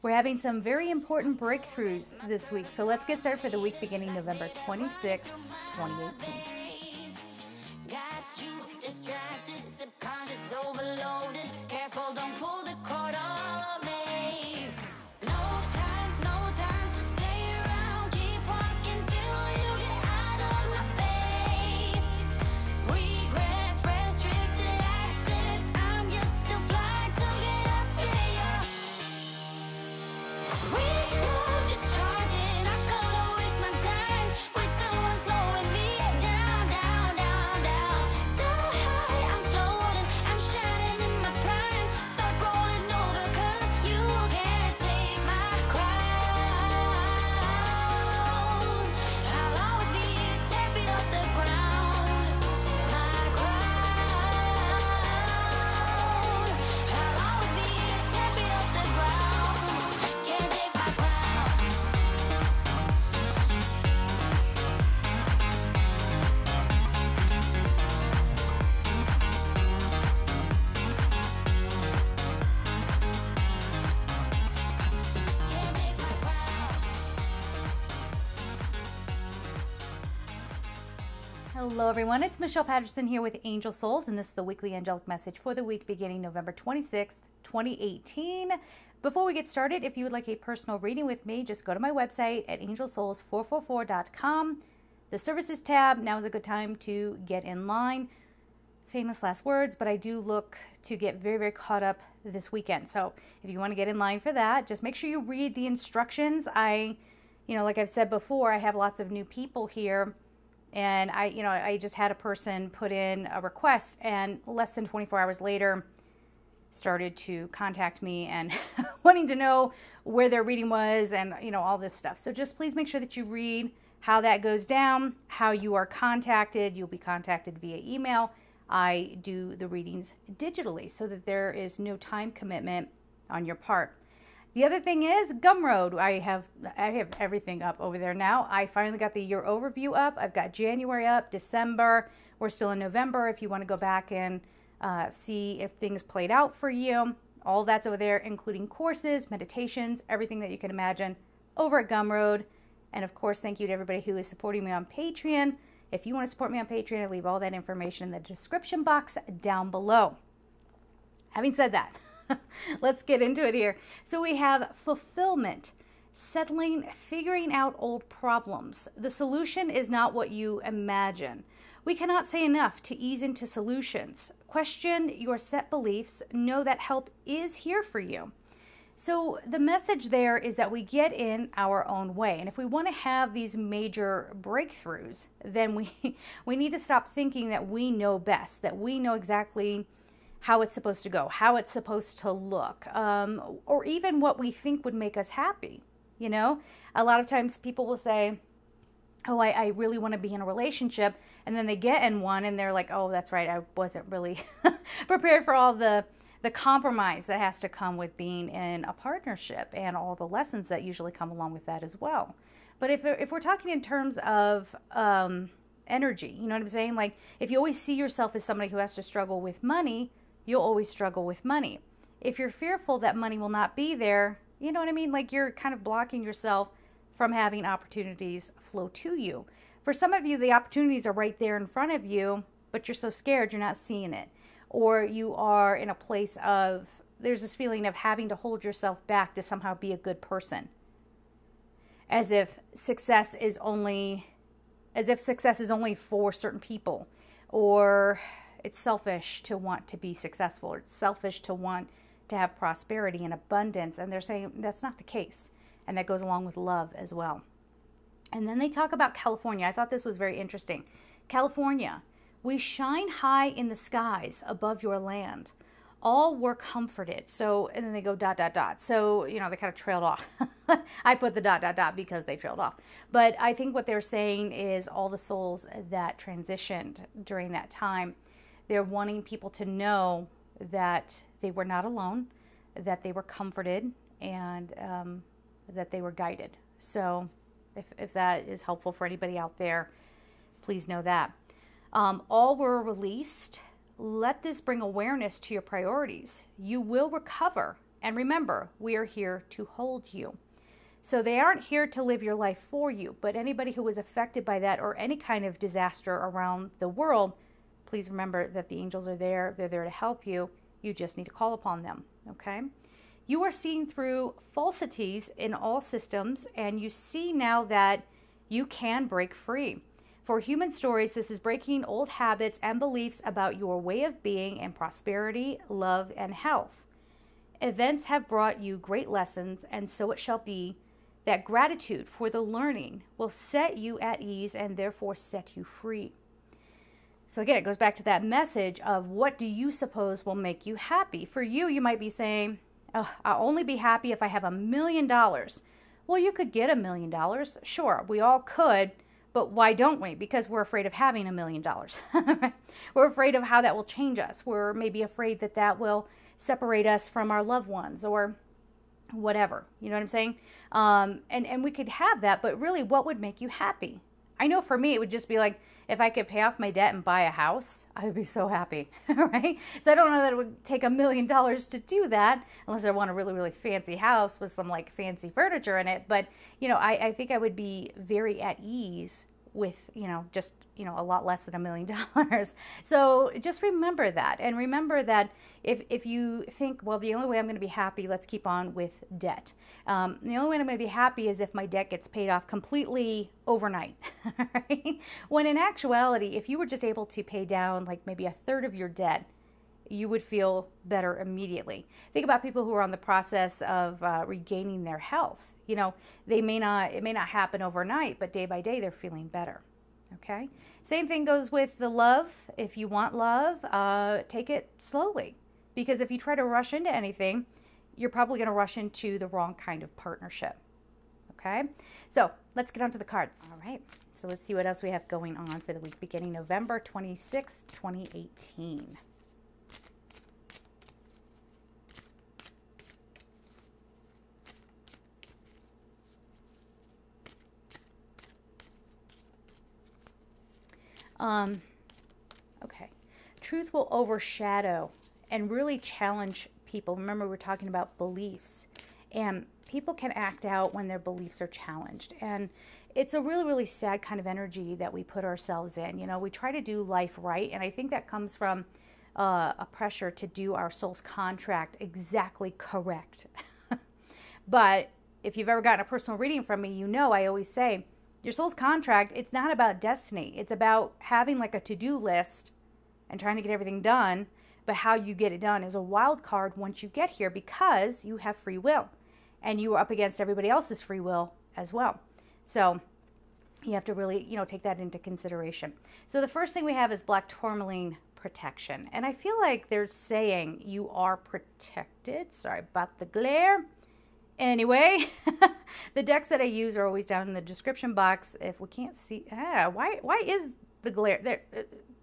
We're having some very important breakthroughs this week. So let's get started for the week beginning November 26th, 2018. Got you distracted, subconscious overloaded. Careful, don't pull the cord on me. No time to stay around. Keep walking till you get out of my face. Regrets, restricted access. I'm used to fly to get up in ya. We love discharging. I'm gonna waste my time with someone slowing me down, down, down, down. So high, I'm floating, I'm shining in my prime. Start rolling over 'cause you can't take my crown. I'll always be 10 feet off the ground. My crown. I'll always be 10 feet off the ground. Can't take my crown. Can't take my crown. Hello, everyone. It's Michelle Patterson here with Angel Souls, and this is the weekly angelic message for the week beginning November 26th, 2018. Before we get started, if you would like a personal reading with me, just go to my website at angelsouls444.com. The services tab, now is a good time to get in line. Famous last words, but I do look to get very, very caught up this weekend. So if you want to get in line for that, just make sure you read the instructions. Like I've said before, I have lots of new people here. And I just had a person put in a request, and less than 24 hours later started to contact me and wanting to know where their reading was and, all this stuff. So just please make sure that you read how that goes down, how you are contacted. You'll be contacted via email. I do the readings digitally so that there is no time commitment on your part. The other thing is Gumroad. I have everything up over there now. I finally got the year overview up. I've got January up, December. We're still in November if you want to go back and see if things played out for you. All that's over there, including courses, meditations, everything that you can imagine over at Gumroad. And of course, thank you to everybody who is supporting me on Patreon. If you want to support me on Patreon, I leave all that information in the description box down below. Having said that, let's get into it here. So we have fulfillment, settling, figuring out old problems. The solution is not what you imagine. We cannot say enough to ease into solutions. Question your set beliefs. Know that help is here for you. So the message there is that we get in our own way. And if we want to have these major breakthroughs, then we need to stop thinking that we know best, that we know exactly how it's supposed to go, how it's supposed to look, or even what we think would make us happy. A lot of times people will say, oh, I really want to be in a relationship. And then they get in one and they're like, oh, that's right, I wasn't really prepared for all the compromise that has to come with being in a partnership and all the lessons that usually come along with that as well. But if we're talking in terms of energy, you know what I'm saying? Like if you always see yourself as somebody who has to struggle with money, you'll always struggle with money. If you're fearful that money will not be there, you know what I mean? Like you're kind of blocking yourself from having opportunities flow to you. For some of you, the opportunities are right there in front of you, but you're so scared you're not seeing it. Or you are in a place of, there's this feeling of having to hold yourself back to somehow be a good person. As if success is only for certain people, or it's selfish to want to be successful, or it's selfish to want to have prosperity and abundance. And they're saying that's not the case. And that goes along with love as well. And then they talk about California. I thought this was very interesting. California, we shine high in the skies above your land. All were comforted. So, and then they go ... So, they kind of trailed off. I put the ... because they trailed off. But I think what they're saying is all the souls that transitioned during that time, they're wanting people to know that they were not alone, that they were comforted, and that they were guided. So if that is helpful for anybody out there, please know that. All were released. Let this bring awareness to your priorities. You will recover And remember, we are here to hold you. So they aren't here to live your life for you, but anybody who was affected by that or any kind of disaster around the world, please remember that the angels are there. They're there to help you. You just need to call upon them, okay? You are seeing through falsities in all systems, and you see now that you can break free. For human stories, this is breaking old habits and beliefs about your way of being and prosperity, love, and health. Events have brought you great lessons, and so it shall be that gratitude for the learning will set you at ease and therefore set you free. So again, it goes back to that message of what do you suppose will make you happy? For you, you might be saying, oh, I'll only be happy if I have $1 million. Well, you could get $1 million. Sure, we all could, but why don't we? Because we're afraid of having $1 million. We're afraid of how that will change us. We're maybe afraid that that will separate us from our loved ones or whatever. You know what I'm saying? And we could have that, but really, what would make you happy? I know for me, it would just be like, if I could pay off my debt and buy a house, I would be so happy, right? So I don't know that it would take $1 million to do that, unless I want a really, really fancy house with some like fancy furniture in it. But, you know, I think I would be very at ease with, just, a lot less than $1 million. So just remember that. And remember that if you think, well, the only way I'm going to be happy, let's keep on with debt. The only way I'm going to be happy is if my debt gets paid off completely overnight. Right? When in actuality, if you were just able to pay down like maybe 1/3 of your debt, you would feel better immediately. Think about people who are on the process of regaining their health. It may not happen overnight, but day by day they're feeling better. Okay? Same thing goes with the love. If you want love, take it slowly. Because if you try to rush into anything, you're probably going to rush into the wrong kind of partnership. Okay? So let's get on to the cards. All right. So let's see what else we have going on for the week beginning November 26th, 2018. Okay. Truth will overshadow and really challenge people. Remember, we're talking about beliefs, and people can act out when their beliefs are challenged. And it's a really, really sad kind of energy that we put ourselves in. We try to do life right, and I think that comes from a pressure to do our soul's contract exactly correct. But if you've ever gotten a personal reading from me, I always say, your soul's contract, it's not about destiny. It's about having like a to-do list and trying to get everything done, but how you get it done is a wild card once you get here because you have free will and you are up against everybody else's free will as well. So you have to really, take that into consideration. So the first thing we have is black tourmaline protection. And I feel like they're saying you are protected. Sorry about the glare. Anyway, the decks that I use are always down in the description box. If we can't see, why is the glare there?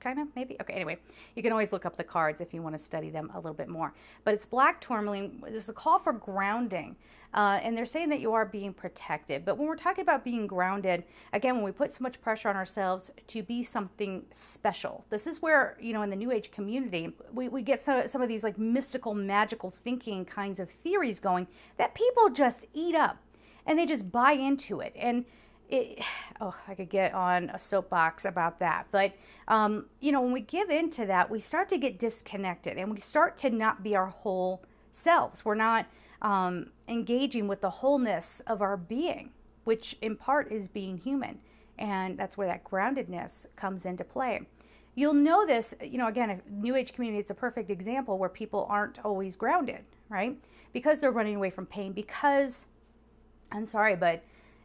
Kind of, maybe. Okay, anyway, you can always look up the cards if you want to study them a little bit more. But it's black tourmaline. This is a call for grounding. And they're saying that you are being protected. But when we're talking about being grounded, again, when we put so much pressure on ourselves to be something special, this is where, in the New Age community, we get some of these like mystical, magical thinking kinds of theories going that people just eat up and they just buy into it. And I could get on a soapbox about that. But, when we give into that, we start to get disconnected and we start to not be our whole selves. We're not engaging with the wholeness of our being, which in part is being human. And that's where that groundedness comes into play. You'll know this, again, New Age community, it's a perfect example where people aren't always grounded, right? Because they're running away from pain, because, I'm sorry, but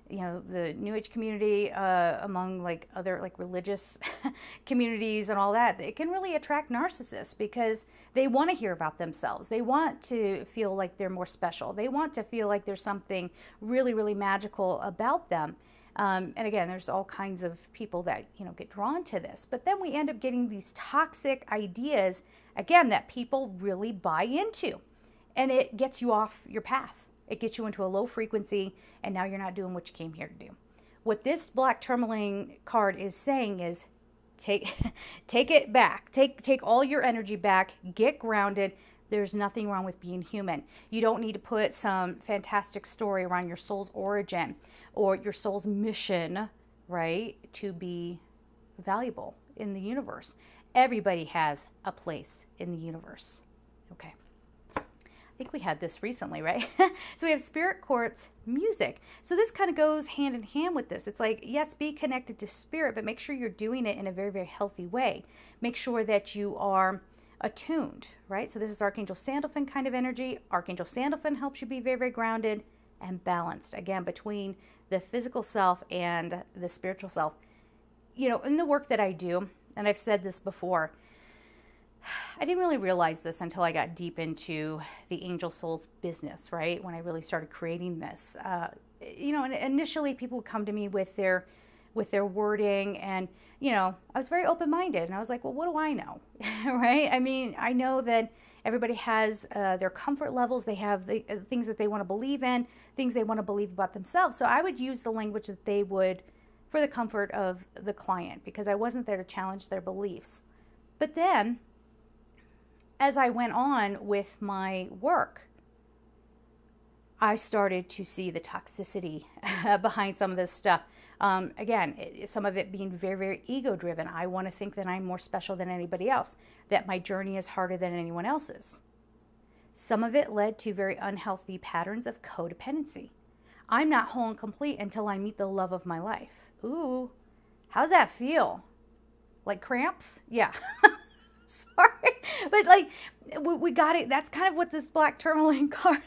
the New Age community, among like other like religious communities and all that, it can really attract narcissists because they want to hear about themselves. They want to feel like they're more special. They want to feel like there's something really, really magical about them. And again, there's all kinds of people that, get drawn to this. But then we end up getting these toxic ideas, again, that people really buy into. And it gets you off your path. It gets you into a low frequency, and now you're not doing what you came here to do. What this black tourmaline card is saying is take it back. Take all your energy back. Get grounded. There's nothing wrong with being human. You don't need to put some fantastic story around your soul's origin or your soul's mission, right, to be valuable in the universe. Everybody has a place in the universe. Okay. I think we had this recently, right? So we have spirit quartz music. So this kind of goes hand in hand with this. It's like, yes, be connected to spirit, but make sure you're doing it in a very, very healthy way. Make sure that you are attuned, right? So this is Archangel Sandalphon kind of energy. Archangel Sandalphon helps you be very, very grounded and balanced, again, between the physical self and the spiritual self. You know, in the work that I do, and I've said this before, I didn't really realize this until I got deep into the Angel Souls business, right? When I really started creating this. You know, and initially people would come to me with their wording, and, you know, I was very open-minded, and I was like, well, what do I know, right? I mean, I know that everybody has their comfort levels. They have the things that they want to believe in, things they want to believe about themselves. So I would use the language that they would for the comfort of the client, because I wasn't there to challenge their beliefs. But then, as I went on with my work, I started to see the toxicity behind some of this stuff. Again, some of it being very, very ego-driven. I want to think that I'm more special than anybody else, that my journey is harder than anyone else's. Some of it led to very unhealthy patterns of codependency. I'm not whole and complete until I meet the love of my life. Ooh, how's that feel? Like cramps? Yeah. Sorry. But like, we got it. That's kind of what this black tourmaline card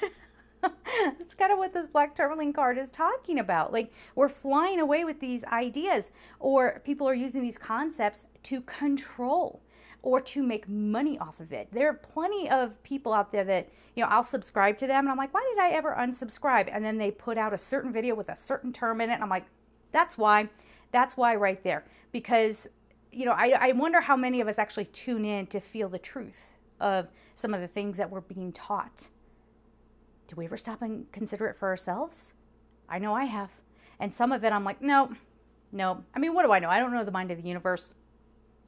It's kind of what this black tourmaline card is talking about. Like, we're flying away with these ideas, or people are using these concepts to control or to make money off of it. There are plenty of people out there that, you know, I'll subscribe to them and I'm like, why did I ever unsubscribe? And then they put out a certain video with a certain term in it, and I'm like, that's why right there. Because, you know, I wonder how many of us actually tune in to feel the truth of some of the things that we're being taught. Do we ever stop and consider it for ourselves? I know I have. And some of it I'm like, no. I mean, what do I know? I don't know the mind of the universe.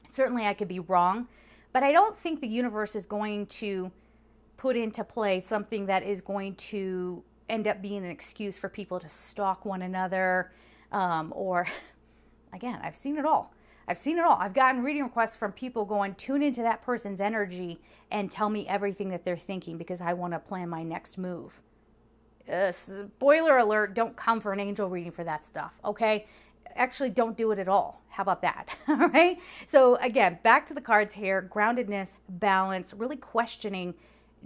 Certainly I could be wrong, but I don't think the universe is going to put into play something that is going to end up being an excuse for people to stalk one another, or, again, I've seen it all. I've gotten reading requests from people going, tune into that person's energy and tell me everything that they're thinking because I want to plan my next move. Spoiler alert, don't come for an angel reading for that stuff, okay? Actually, don't do it at all. How about that? All right? So again, back to the cards here, groundedness, balance, really questioning,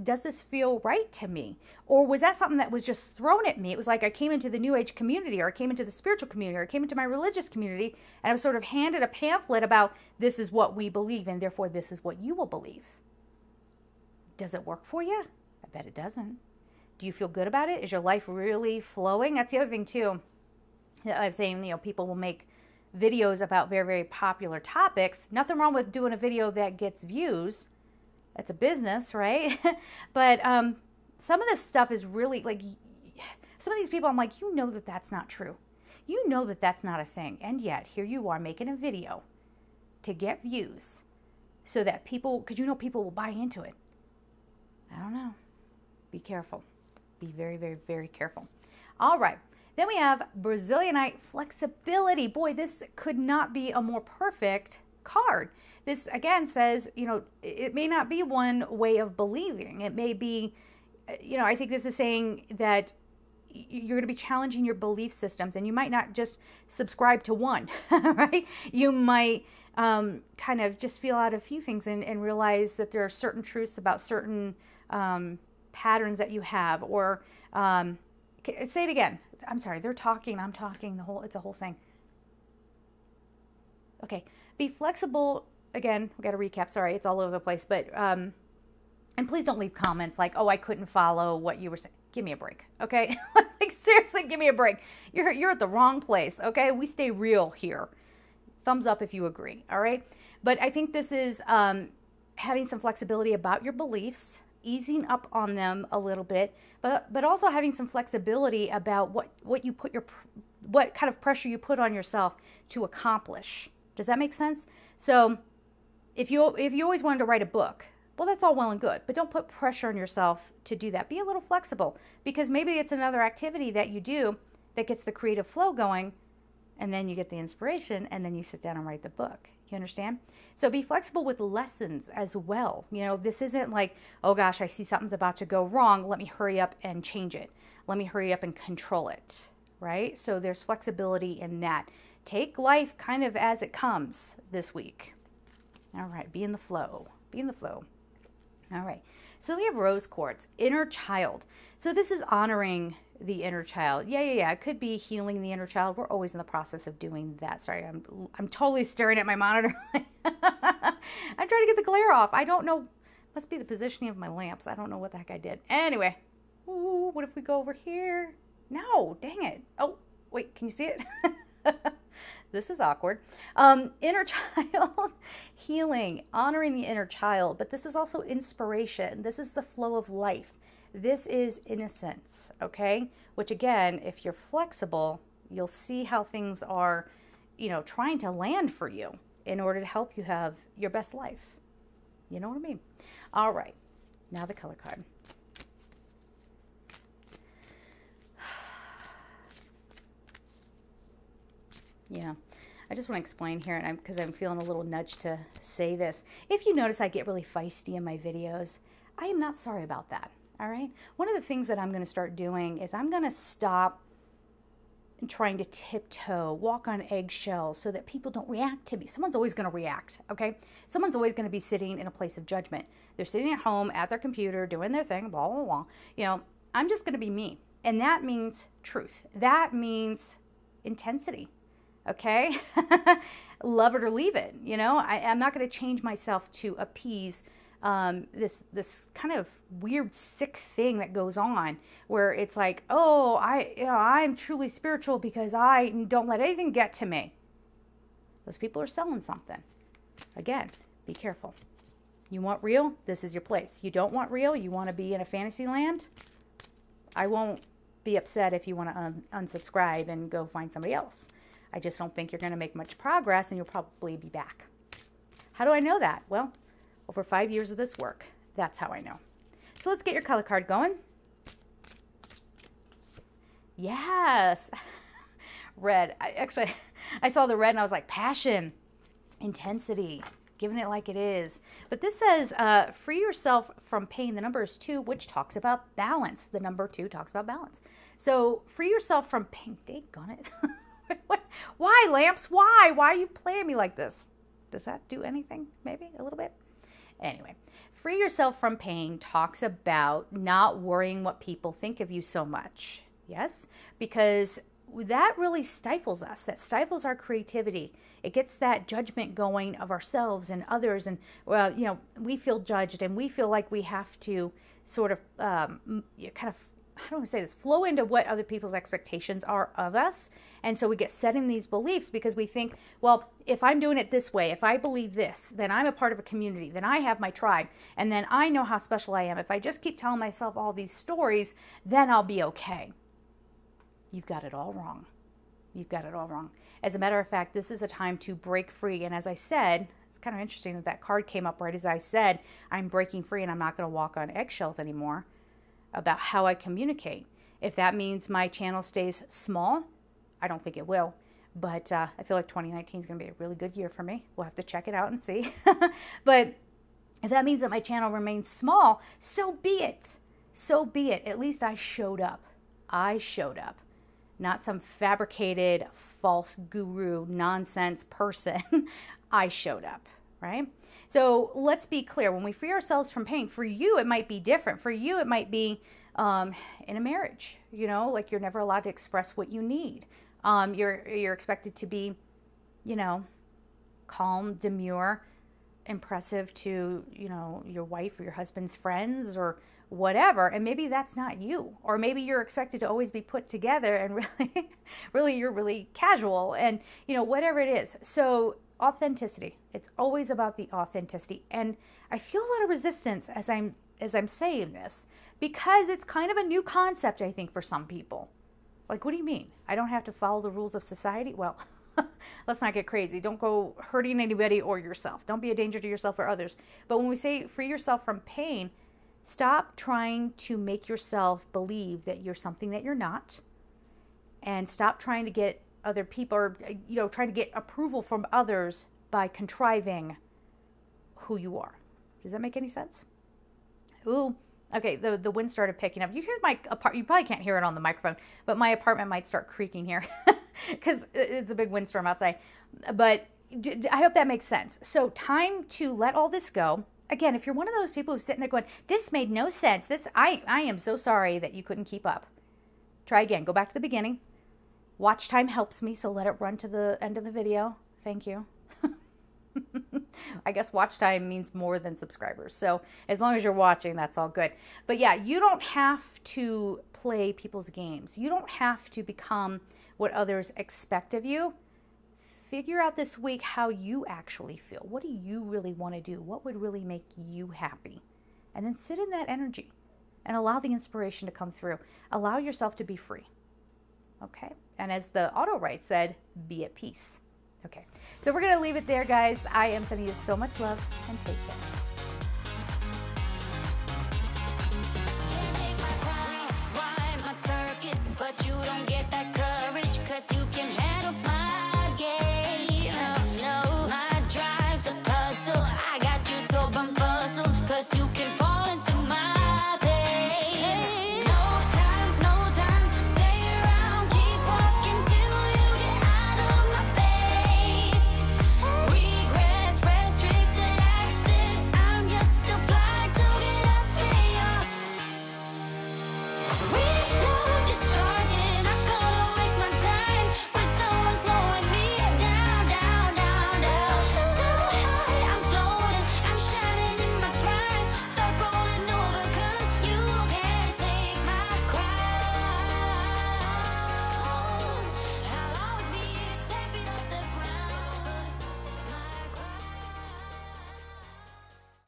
does this feel right to me? Or was that something that was just thrown at me? It was like I came into the New Age community, or I came into the spiritual community, or I came into my religious community, and I was sort of handed a pamphlet about this is what we believe, and therefore this is what you will believe. Does it work for you? I bet it doesn't. Do you feel good about it? Is your life really flowing? That's the other thing too. I'm saying, you know, people will make videos about very, very popular topics. Nothing wrong with doing a video that gets views. It's a business, right? But some of this stuff is really like, some of these people, I'm like, you know that that's not true. You know that that's not a thing. And yet here you are making a video to get views so that people, because you know people will buy into it. I don't know. Be careful. Be very, very, very careful. All right. Then we have Brazilianite flexibility. Boy, this could not be a more perfect card. This, again, says, you know, it may not be one way of believing. It may be, you know, I think this is saying that you're going to be challenging your belief systems, and you might not just subscribe to one, right? You might kind of just feel out a few things and realize that there are certain truths about certain patterns that you have, or say it again. I'm sorry, they're talking, I'm talking, it's a whole thing. Okay, be flexible. Again, we got to recap. Sorry, it's all over the place. But, and please don't leave comments like, oh, I couldn't follow what you were saying. Give me a break, okay? Like, seriously, give me a break. You're at the wrong place, okay? We stay real here. Thumbs up if you agree, all right? But I think this is having some flexibility about your beliefs, easing up on them a little bit, but also having some flexibility about what you put what kind of pressure you put on yourself to accomplish. Does that make sense? So if you always wanted to write a book, Well, that's all well and good, but don't put pressure on yourself to do that. Be a little flexible, because maybe it's another activity that you do that gets the creative flow going, and then you get the inspiration, and then you sit down and write the book. You understand? So be flexible with lessons as well. You know, this isn't like, oh gosh, I see something's about to go wrong. Let me hurry up and change it. Let me hurry up and control it, right? So there's flexibility in that. Take life kind of as it comes this week. All right, be in the flow. Be in the flow. All right, so we have rose quartz, inner child. So this is honoring the inner child. Yeah. It could be healing the inner child. We're always in the process of doing that. Sorry, I'm totally staring at my monitor. I'm trying to get the glare off. I don't know. Must be the positioning of my lamps. I don't know what the heck I did. Anyway, ooh, what if we go over here? No, dang it. Oh, wait, can you see it? This is awkward. Inner child healing, honoring the inner child, but this is also inspiration. This is the flow of life. This is innocence, okay? Which again, if you're flexible, you'll see how things are, you know, trying to land for you in order to help you have your best life. You know what I mean? All right, now the color card. Yeah, I just want to explain here, and because I'm feeling a little nudge to say this. If you notice I get really feisty in my videos, I am not sorry about that, all right? One of the things that I'm going to start doing is I'm going to stop trying to tiptoe, walk on eggshells so that people don't react to me. Someone's always going to react, okay? Someone's always going to be sitting in a place of judgment. They're sitting at home at their computer doing their thing, blah, blah, blah. You know, I'm just going to be me, and that means truth. That means intensity. Okay, love it or leave it. You know, I'm not going to change myself to appease this kind of weird, sick thing that goes on where it's like, oh, I'm truly spiritual because I don't let anything get to me. Those people are selling something. Again, be careful. You want real? This is your place. You don't want real? You want to be in a fantasy land? I won't be upset if you want to unsubscribe and go find somebody else. I just don't think you're going to make much progress, and you'll probably be back. How do I know that? Well, over 5 years of this work, that's how I know. So let's get your color card going. Yes. Red. I saw the red, and I was like, passion, intensity, giving it like it is. But this says, free yourself from pain. The number is 2, which talks about balance. The number 2 talks about balance. So free yourself from pain. Daggone it. Why, lamps? Why? Why are you playing me like this? Does that do anything? Maybe a little bit? Anyway, free yourself from pain talks about not worrying what people think of you so much. Yes? Because that really stifles us. That stifles our creativity. It gets that judgment going of ourselves and others. And, well, you know, we feel judged, and we feel like we have to sort of kind of, I don't want to say this, flow into what other people's expectations are of us. And so we get set in these beliefs because we think, well, if I'm doing it this way, if I believe this, then I'm a part of a community, then I have my tribe, and then I know how special I am. If I just keep telling myself all these stories, then I'll be okay. You've got it all wrong. You've got it all wrong. As a matter of fact, this is a time to break free. And as I said, it's kind of interesting that that card came up right as I said, I'm breaking free and I'm not going to walk on eggshells anymore about how I communicate. If that means my channel stays small, I don't think it will. But I feel like 2019 is going to be a really good year for me. We'll have to check it out and see. But if that means that my channel remains small, so be it. So be it. At least I showed up. I showed up. Not some fabricated, false guru, nonsense person. I showed up, right? So let's be clear. When we free ourselves from pain, for you, it might be different. For you, it might be in a marriage, you know, like you're never allowed to express what you need. You're expected to be, you know, calm, demure, impressive to, you know, your wife or your husband's friends or whatever. And maybe that's not you. Or maybe you're expected to always be put together and really you're really casual and, you know, whatever it is. So authenticity. It's always about the authenticity. And I feel a lot of resistance as I'm saying this because it's kind of a new concept, I think, for some people. Like, what do you mean? I don't have to follow the rules of society? Well, Let's not get crazy. Don't go hurting anybody or yourself. Don't be a danger to yourself or others. But when we say free yourself from pain, stop trying to make yourself believe that you're something that you're not. And stop trying to get other people, or, trying to get approval from others by contriving who you are. Does that make any sense? Ooh. Okay, the wind started picking up. You hear you probably can't hear it on the microphone, but my apartment might start creaking here because it's a big windstorm outside. But I hope that makes sense. So time to let all this go. Again, if you're one of those people who's sitting there going, this made no sense. I am so sorry that you couldn't keep up. Try again. Go back to the beginning. Watch time helps me, so let it run to the end of the video. Thank you. I guess watch time means more than subscribers. So as long as you're watching, that's all good. But yeah, you don't have to play people's games. You don't have to become what others expect of you. Figure out this week how you actually feel. What do you really want to do? What would really make you happy? And then sit in that energy and allow the inspiration to come through. Allow yourself to be free. Okay? And as the Autowrite said, be at peace. Okay, so we're going to leave it there, guys. I am sending you so much love, and take care. But you don't get that.